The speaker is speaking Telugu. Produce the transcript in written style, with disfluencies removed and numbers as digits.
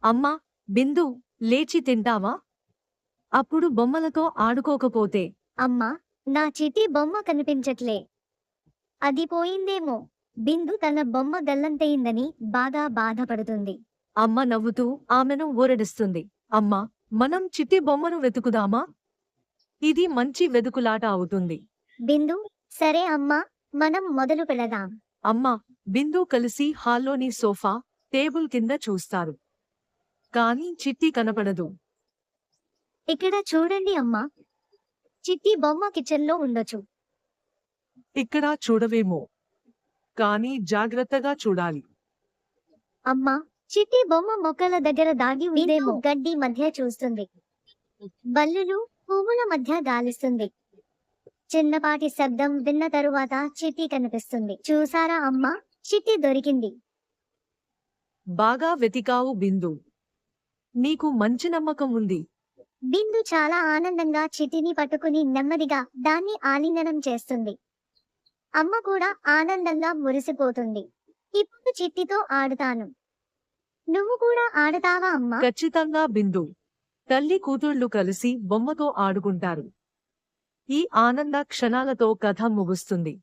అమ్మా, బిందు, లేచి తింటావా? అప్పుడు బొమ్మలతో ఆడుకోకపోతే. అమ్మా, నా చిట్టి బొమ్మ కనిపించట్లే. అది పోయిందేమో. బిందు తన బొమ్మ గల్లంతయిందని బాగా బాధపడుతుంది. అమ్మ నవ్వుతూ ఆమెను ఊరడిస్తుంది. అమ్మా, మనం చిట్టి బొమ్మను వెతుకుదామా? ఇది మంచి వెదుకులాట అవుతుంది. బిందు, సరే అమ్మా, మనం మొదలు పెడదాం. అమ్మా, బిందు కలిసి హాల్లోని సోఫా, టేబుల్ కింద చూస్తారు. కానీ చిట్టి కనపడదు. ఇక్కడ చూడండి అమ్మా. చిట్టి బొమ్మ కిచెన్లో ఉండొచ్చు. ఇక్కడ చూడవేమో. కానీ జాగ్రత్తగా చూడాలి. అమ్మా, చిట్టి బొమ్మ మొక్కల దగ్గర దాగి ఉందేమో. గడ్డి మధ్య చూస్తుంది. బల్లులు, పువ్వుల మధ్య గాలిస్తుంది. చిన్నపాటి శబ్దం విన్న తరువాత చిట్టి కనిపిస్తుంది. చూసారా అమ్మా, చిట్టి దొరికింది. బాగా వెతికావు బిందు. నీకు మంచి నమ్మకం ఉంది. బిందు చాలా ఆనందంగా చిట్టిని పట్టుకుని నెమ్మదిగా దాన్ని ఆలింగనం చేస్తుంది. అమ్మ కూడా ఆనందంగా మురిసిపోతుంది. ఇప్పుడు చిట్టితో ఆడుతాను. నువ్వు కూడా ఆడతావా అమ్మా? ఖచ్చితంగా బిందు. తల్లి కూతుళ్లు కలిసి బొమ్మతో ఆడుకుంటారు. ఈ ఆనంద క్షణాలతో కథ ముగుస్తుంది.